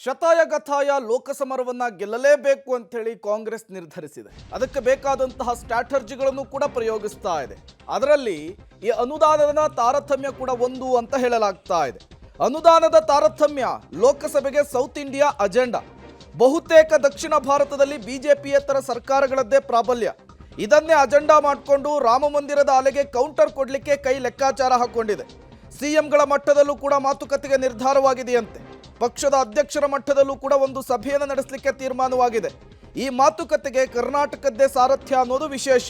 ಶತಾಯಗತಾಯ ಲೋಕಸಮರವನ್ನ ಗೆಲ್ಲಲೇಬೇಕು ಅಂತ ಹೇಳಿ ಕಾಂಗ್ರೆಸ್ ನಿರ್ಧರಿಸಿದೆ. ಅದಕ್ಕೆ ಬೇಕಾದಂತಹ ಸ್ಟ್ರಾಟಜಿಗಳನ್ನು ಕೂಡ ಪ್ರಯೋಗಿಸ್ತಾ ಇದೆ. ಅದರಲ್ಲಿ ಈ ಅನುದಾನದ ತಾರತಮ್ಯ ಕೂಡ ಒಂದು ಅಂತ ಹೇಳಲಾಗ್ತಾ ಇದೆ. ಅನುದಾನದ ತಾರತಮ್ಯ ಲೋಕಸಭೆಗೆ ಸೌತ್ ಇಂಡಿಯಾ ಅಜೆಂಡಾ. ಬಹುತೇಕ ದಕ್ಷಿಣ ಭಾರತದಲ್ಲಿ ಬಿಜೆಪಿಯೇತರ ಸರ್ಕಾರಗಳದ್ದೇ ಪ್ರಾಬಲ್ಯ. ಇದನ್ನೇ ಅಜೆಂಡಾ ಮಾಡಿಕೊಂಡು ರಾಮ ಮಂದಿರದ ಅಲೆಗೆ ಕೌಂಟರ್ ಕೊಡಲಿಕ್ಕೆ ಕೈ ಲೆಕ್ಕಾಚಾರ ಹಾಕೊಂಡಿದೆ. ಸಿಎಂಗಳ ಮಟ್ಟದಲ್ಲೂ ಕೂಡ ಮಾತುಕತೆಗೆ ನಿರ್ಧಾರವಾಗಿದೆಯಂತೆ. ಪಕ್ಷದ ಅಧ್ಯಕ್ಷರ ಮಟ್ಟದಲ್ಲೂ ಕೂಡ ಒಂದು ಸಭೆಯನ್ನು ನಡೆಸಲಿಕ್ಕೆ ತೀರ್ಮಾನವಾಗಿದೆ. ಈ ಮಾತುಕತೆಗೆ ಕರ್ನಾಟಕದ್ದೇ ಸಾರಥ್ಯ ಅನ್ನೋದು ವಿಶೇಷ.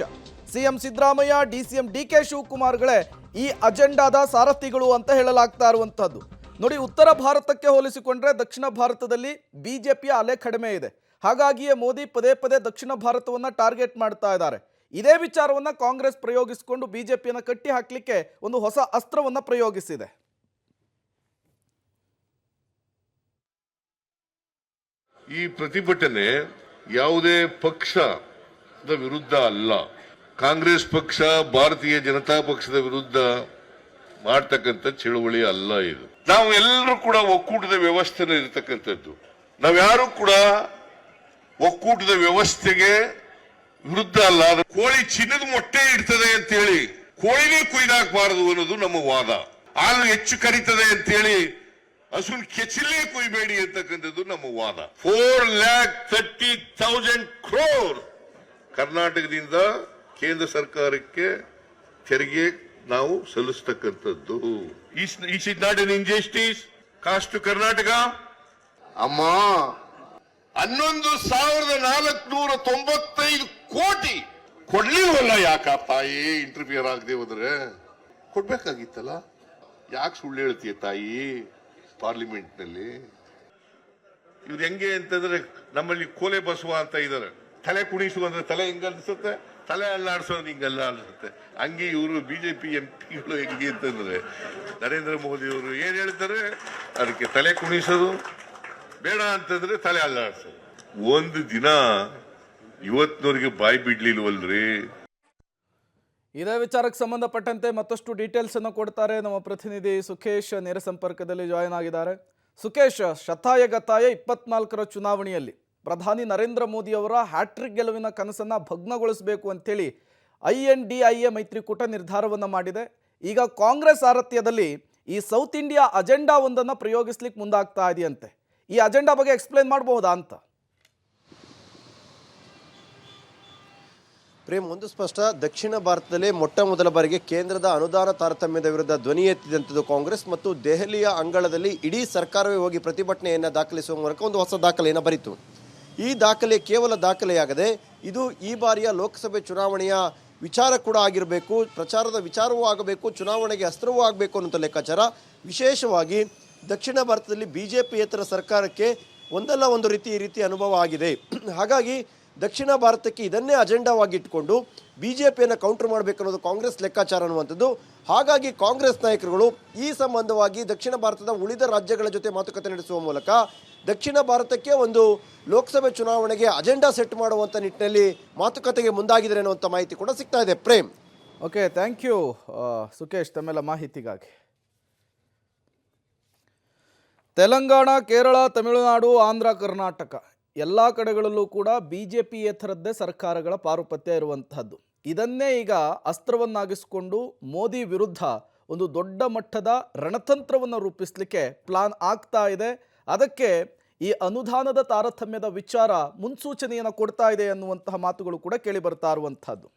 ಸಿಎಂ ಸಿದ್ದರಾಮಯ್ಯ, ಡಿಸಿಎಂ ಡಿಕೆ ಶಿವಕುಮಾರ್ಗಳೇ ಈ ಅಜೆಂಡಾದ ಸಾರಥಿಗಳು ಅಂತ ಹೇಳಲಾಗ್ತಾ ಇರುವಂತಹದ್ದು. ನೋಡಿ, ಉತ್ತರ ಭಾರತಕ್ಕೆ ಹೋಲಿಸಿಕೊಂಡ್ರೆ ದಕ್ಷಿಣ ಭಾರತದಲ್ಲಿ ಬಿಜೆಪಿಯ ಅಲೆ ಕಡಿಮೆ ಇದೆ. ಹಾಗಾಗಿಯೇ ಮೋದಿ ಪದೇ ಪದೇ ದಕ್ಷಿಣ ಭಾರತವನ್ನ ಟಾರ್ಗೆಟ್ ಮಾಡ್ತಾ ಇದ್ದಾರೆ. ಇದೇ ವಿಚಾರವನ್ನ ಕಾಂಗ್ರೆಸ್ ಪ್ರಯೋಗಿಸಿಕೊಂಡು ಬಿಜೆಪಿಯನ್ನು ಕಟ್ಟಿ ಹಾಕಲಿಕ್ಕೆ ಒಂದು ಹೊಸ ಅಸ್ತ್ರವನ್ನ ಪ್ರಯೋಗಿಸಿದೆ. ಈ ಪ್ರತಿಭಟನೆ ಯಾವುದೇ ಪಕ್ಷದ ವಿರುದ್ಧ ಅಲ್ಲ. ಕಾಂಗ್ರೆಸ್ ಪಕ್ಷ, ಭಾರತೀಯ ಜನತಾ ಪಕ್ಷದ ವಿರುದ್ಧ ಮಾಡ್ತಕ್ಕಂಥ ಚಳುವಳಿ ಅಲ್ಲ ಇದು. ನಾವು ಎಲ್ಲರೂ ಕೂಡ ಒಕ್ಕೂಟದ ವ್ಯವಸ್ಥೆನ ಇರತಕ್ಕಂಥದ್ದು. ನಾವ್ಯಾರು ಕೂಡ ಒಕ್ಕೂಟದ ವ್ಯವಸ್ಥೆಗೆ ವಿರುದ್ಧ ಅಲ್ಲ. ಕೋಳಿ ಚಿನ್ನದ ಮೊಟ್ಟೆ ಇಡ್ತದೆ ಅಂತೇಳಿ ಕೋಳಿನೇ ಕೊಯ್ದಾಕಬಾರದು ಅನ್ನೋದು ನಮ್ಮ ವಾದ. ಹಾಲು ಹೆಚ್ಚು ಕರೀತದೆ ಅಂತೇಳಿ ಹಸುನ್ ಕೆಚ್ಚಲೇ ಕೊಯ್ಬೇಡಿ ಅಂತಕ್ಕಂಥದ್ದು ನಮ್ಮ ವಾದ. 4,30,000 crore ಕರ್ನಾಟಕದಿಂದ ಕೇಂದ್ರ ಸರ್ಕಾರಕ್ಕೆ ತೆರಿಗೆ ನಾವು ಸಲ್ಲಿಸ್ತಕ್ಕಂಥದ್ದು. Is it not an injustice caused to Karnataka? ಅಮ್ಮ, 11,495 ಕೋಟಿ ಕೊಡ್ಲಿಲ್ವಲ್ಲ? ಯಾಕ ತಾಯಿ ಇಂಟರ್ಫಿಯರ್ ಆಗದೆ ಹೋದ್ರೆ ಕೊಡ್ಬೇಕಾಗಿತ್ತಲ್ಲ. ಯಾಕೆ ಸುಳ್ಳು ಹೇಳ್ತೀಯ ತಾಯಿ ಪಾರ್ಲಿಮೆಂಟ್ ನಲ್ಲಿ? ಇವ್ರು ಹೆಂಗೆ ಅಂತಂದ್ರೆ, ನಮ್ಮಲ್ಲಿ ಕೋಲೆ ಬಸವ ಅಂತ ಇದಾರೆ. ತಲೆ ಕುಣಿಸುವ ಅಂದ್ರೆ ತಲೆ ಹಿಂಗ ಅನ್ಸುತ್ತೆ, ತಲೆ ಅಲ್ಲಾಡ್ಸೋದು ಹಿಂಗಲ್ಲ ಅನ್ಸುತ್ತೆ. ಹಂಗೆ ಇವರು ಬಿಜೆಪಿ ಎಂಪಿಗಳು ಹೆಂಗೆ ಅಂತಂದ್ರೆ, ನರೇಂದ್ರ ಮೋದಿ ಅವರು ಏನ್ ಹೇಳ್ತಾರೆ, ಅದಕ್ಕೆ ತಲೆ ಕುಣಿಸೋದು ಬೇಡ ಅಂತಂದ್ರೆ ತಲೆ ಅಲ್ಲಾಡ್ಸೋದು. ಒಂದು ದಿನ ಇವತ್ತಿನವರಿಗೆ ಬಾಯಿ ಬಿಡ್ಲಿಲ್ವಲ್ರಿ. ಇದೇ ವಿಚಾರಕ್ಕೆ ಸಂಬಂಧಪಟ್ಟಂತೆ ಮತ್ತಷ್ಟು ಡೀಟೇಲ್ಸ್ ಅನ್ನು ಕೊಡ್ತಾರೆ ನಮ್ಮ ಪ್ರತಿನಿಧಿ ಸುಖೇಶ್. ನೇರ ಸಂಪರ್ಕದಲ್ಲಿ ಜಾಯ್ನ್ ಆಗಿದ್ದಾರೆ. ಸುಖೇಶ್, ಶತಾಯಗತಾಯ 24ರ ಚುನಾವಣೆಯಲ್ಲಿ ಪ್ರಧಾನಿ ನರೇಂದ್ರ ಮೋದಿ ಅವರ ಹ್ಯಾಟ್ರಿಕ್ ಗೆಲುವಿನ ಕನಸನ್ನು ಭಗ್ನಗೊಳಿಸಬೇಕು ಅಂತೇಳಿ INDIA ಮೈತ್ರಿಕೂಟ ನಿರ್ಧಾರವನ್ನು ಮಾಡಿದೆ. ಈಗ ಕಾಂಗ್ರೆಸ್ ಸಾರಥ್ಯದಲ್ಲಿ ಈ ಸೌತ್ ಇಂಡಿಯಾ ಅಜೆಂಡಾ ಒಂದನ್ನು ಪ್ರಯೋಗಿಸ್ಲಿಕ್ಕೆ ಮುಂದಾಗ್ತಾ ಇದೆಯಂತೆ. ಈ ಅಜೆಂಡಾ ಬಗ್ಗೆ ಎಕ್ಸ್ಪ್ಲೇನ್ ಮಾಡಬಹುದಾ ಅಂತ? ಪ್ರೇಮ್, ಒಂದು ಸ್ಪಷ್ಟ, ದಕ್ಷಿಣ ಭಾರತದಲ್ಲಿ ಮೊಟ್ಟ ಮೊದಲ ಬಾರಿಗೆ ಕೇಂದ್ರದ ಅನುದಾನ ತಾರತಮ್ಯದ ವಿರುದ್ಧ ಧ್ವನಿ ಎತ್ತಿದಂಥದ್ದು ಕಾಂಗ್ರೆಸ್ ಮತ್ತು ದೆಹಲಿಯ ಅಂಗಳದಲ್ಲಿ ಇಡೀ ಸರ್ಕಾರವೇ ಹೋಗಿ ಪ್ರತಿಭಟನೆಯನ್ನು ದಾಖಲಿಸುವ ಮೂಲಕ ಒಂದು ಹೊಸ ದಾಖಲೆಯನ್ನು ಬರೀತು. ಈ ದಾಖಲೆ ಕೇವಲ ದಾಖಲೆಯಾಗದೆ ಇದು ಈ ಬಾರಿಯ ಲೋಕಸಭೆ ಚುನಾವಣೆಯ ವಿಚಾರ ಕೂಡ ಆಗಿರಬೇಕು, ಪ್ರಚಾರದ ವಿಚಾರವೂ ಆಗಬೇಕು, ಚುನಾವಣೆಗೆ ಅಸ್ತ್ರವೂ ಆಗಬೇಕು ಅನ್ನೋ ಲೆಕ್ಕಾಚಾರ. ವಿಶೇಷವಾಗಿ ದಕ್ಷಿಣ ಭಾರತದಲ್ಲಿ ಬಿಜೆಪಿಯೇತರ ಸರ್ಕಾರಕ್ಕೆ ಒಂದಲ್ಲ ಒಂದು ರೀತಿ ಈ ರೀತಿ ಅನುಭವ ಆಗಿದೆ. ಹಾಗಾಗಿ ದಕ್ಷಿಣ ಭಾರತಕ್ಕೆ ಇದನ್ನೇ ಅಜೆಂಡಾವಾಗಿ ಇಟ್ಕೊಂಡು ಬಿಜೆಪಿಯನ್ನು ಕೌಂಟರ್ ಮಾಡಬೇಕನ್ನೋದು ಕಾಂಗ್ರೆಸ್ ಲೆಕ್ಕಾಚಾರ ಅನ್ನುವಂಥದ್ದು. ಹಾಗಾಗಿ ಕಾಂಗ್ರೆಸ್ ನಾಯಕರುಗಳು ಈ ಸಂಬಂಧವಾಗಿ ದಕ್ಷಿಣ ಭಾರತದ ಉಳಿದ ರಾಜ್ಯಗಳ ಜೊತೆ ಮಾತುಕತೆ ನಡೆಸುವ ಮೂಲಕ ದಕ್ಷಿಣ ಭಾರತಕ್ಕೆ ಒಂದು ಲೋಕಸಭೆ ಚುನಾವಣೆಗೆ ಅಜೆಂಡಾ ಸೆಟ್ ಮಾಡುವಂಥ ನಿಟ್ಟಿನಲ್ಲಿ ಮಾತುಕತೆಗೆ ಮುಂದಾಗಿದ್ದಾರೆ ಅನ್ನುವಂಥ ಮಾಹಿತಿ ಕೂಡ ಸಿಗ್ತಾ ಇದೆ. Prem, okay, thank you Sukhesh ತಮ್ಮೆಲ್ಲ ಮಾಹಿತಿಗಾಗಿ. ತೆಲಂಗಾಣ, ಕೇರಳ, ತಮಿಳುನಾಡು, ಆಂಧ್ರ, ಕರ್ನಾಟಕ ಎಲ್ಲ ಕಡೆಗಳಲ್ಲೂ ಕೂಡ ಬಿಜೆಪಿಯೇತರದ್ದೇ ಸರ್ಕಾರಗಳ ಪಾರುಪತ್ಯ ಇರುವಂತಹದ್ದು. ಇದನ್ನೇ ಈಗ ಅಸ್ತ್ರವನ್ನಾಗಿಸಿಕೊಂಡು ಮೋದಿ ವಿರುದ್ಧ ಒಂದು ದೊಡ್ಡ ಮಟ್ಟದ ರಣತಂತ್ರವನ್ನು ರೂಪಿಸಲಿಕ್ಕೆ ಪ್ಲಾನ್ ಆಗ್ತಾ ಇದೆ. ಅದಕ್ಕೆ ಈ ಅನುದಾನದ ತಾರತಮ್ಯದ ವಿಚಾರ ಮುನ್ಸೂಚನೆಯನ್ನು ಕೊಡ್ತಾ ಇದೆ ಅನ್ನುವಂತಹ ಮಾತುಗಳು ಕೂಡ ಕೇಳಿ ಬರ್ತಾ ಇರುವಂತಹದ್ದು.